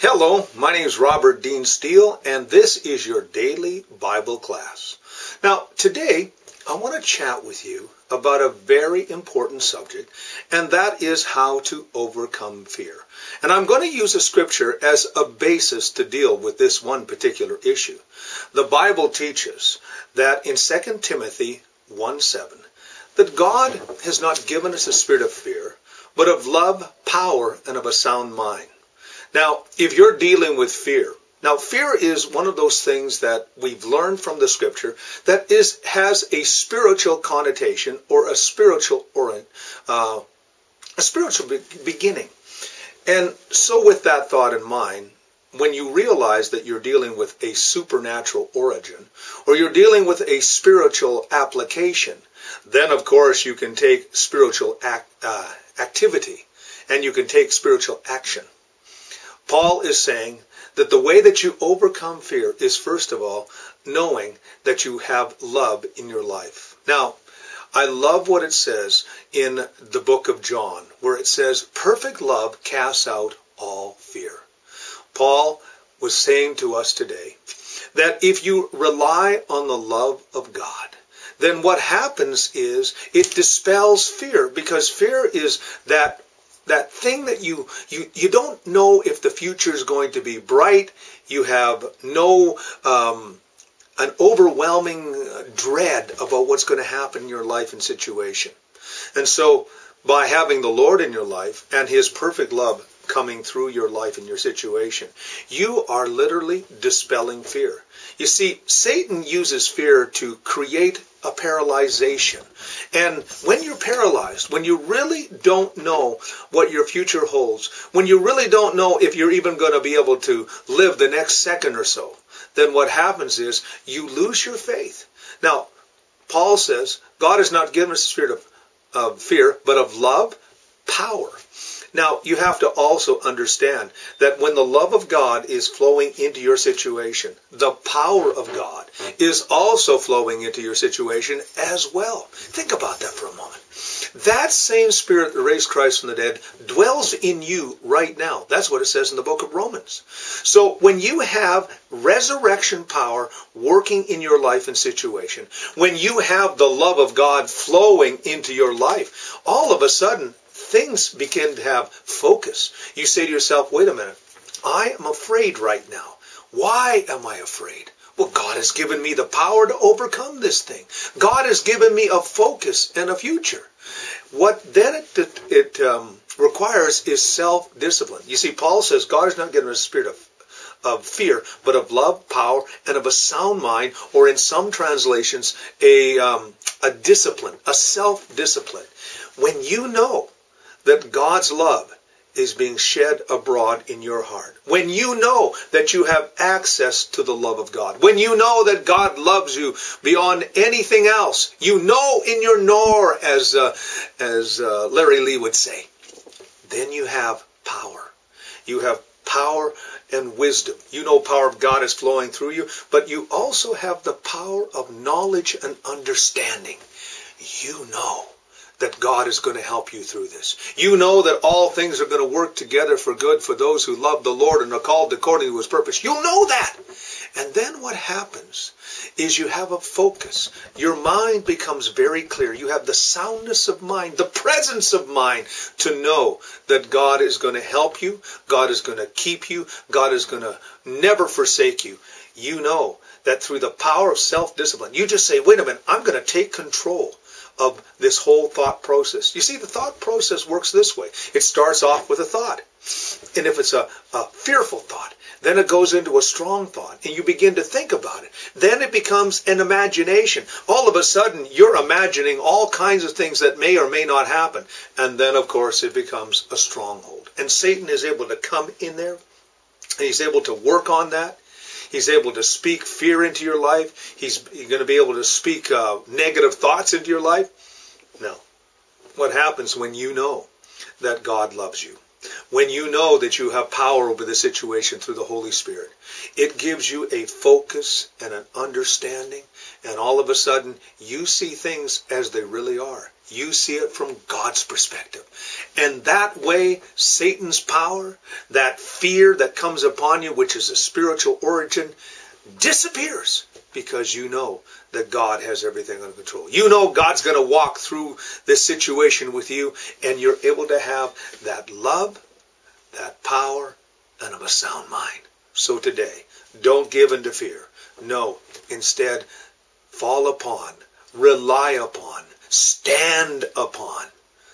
Hello, my name is Robert Dean Steele, and this is your daily Bible class. Now, today, I want to chat with you about a very important subject, and that is how to overcome fear. And I'm going to use a scripture as a basis to deal with this one particular issue. The Bible teaches that in 2 Timothy 1:7, that God has not given us a spirit of fear, but of love, power, and of a sound mind. Now, if you're dealing with fear, now fear is one of those things that we've learned from the scripture that has a spiritual connotation or a spiritual beginning. And so with that thought in mind, when you realize that you're dealing with a supernatural origin or you're dealing with a spiritual application, then of course you can take spiritual activity and you can take spiritual action. Paul is saying that the way that you overcome fear is, first of all, knowing that you have love in your life. Now, I love what it says in the book of John, where it says, perfect love casts out all fear. Paul was saying to us today that if you rely on the love of God, then what happens is it dispels fear, because fear is that thing that you don't know if the future is going to be bright. You have an overwhelming dread about what's going to happen in your life and situation. And so by having the Lord in your life and His perfect love coming through your life and your situation, you are literally dispelling fear. You see, Satan uses fear to create a paralyzation. And when you're paralyzed, when you really don't know what your future holds, when you really don't know if you're even going to be able to live the next second or so, then what happens is you lose your faith. Now, Paul says, God has not given us a spirit of fear, but of love, power. Now, you have to also understand that when the love of God is flowing into your situation, the power of God is also flowing into your situation as well. Think about that for a moment. That same Spirit that raised Christ from the dead dwells in you right now. That's what it says in the book of Romans. So when you have resurrection power working in your life and situation, when you have the love of God flowing into your life, all of a sudden, things begin to have focus. You say to yourself, wait a minute, I am afraid right now. Why am I afraid? Well, God has given me the power to overcome this thing. God has given me a focus and a future. What then it requires is self-discipline. You see, Paul says God has not given us a spirit of fear, but of love, power, and of a sound mind, or in some translations, a discipline, a self-discipline. When you know that God's love is being shed abroad in your heart, when you know that you have access to the love of God, when you know that God loves you beyond anything else, you know in your knower, as Larry Lee would say, then you have power. You have power and wisdom. You know power of God is flowing through you, but you also have the power of knowledge and understanding. You know that God is going to help you through this. You know that all things are going to work together for good for those who love the Lord and are called according to His purpose. You know that. And then what happens is you have a focus. Your mind becomes very clear. You have the soundness of mind, the presence of mind to know that God is going to help you. God is going to keep you. God is going to never forsake you. You know that through the power of self-discipline, you just say, wait a minute, I'm going to take control of this whole thought process. You see, the thought process works this way. It starts off with a thought. And if it's a fearful thought, then it goes into a strong thought, and you begin to think about it. Then it becomes an imagination. All of a sudden, you're imagining all kinds of things that may or may not happen. And then, of course, it becomes a stronghold. And Satan is able to come in there, and he's able to work on that. He's able to speak fear into your life. He's going to be able to speak negative thoughts into your life. No. What happens when you know that God loves you? when you know that you have power over the situation through the Holy Spirit. It gives you a focus and an understanding, and all of a sudden you see things as they really are. You see it from God's perspective. And that way, Satan's power, that fear that comes upon you, which is a spiritual origin, disappears, because you know that God has everything under control. You know God's going to walk through this situation with you, and you're able to have that love, that power, and of a sound mind. So today, don't give in to fear. No, instead, fall upon, rely upon, stand upon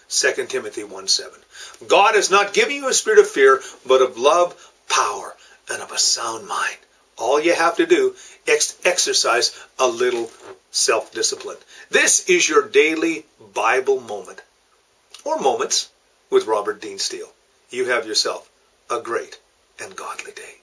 2 Timothy 1:7. God has not given you a spirit of fear, but of love, power, and of a sound mind. All you have to do is exercise a little self-discipline. This is your daily Bible moment, or moments, with Robert Dean Steele. You have yourself a great and godly day.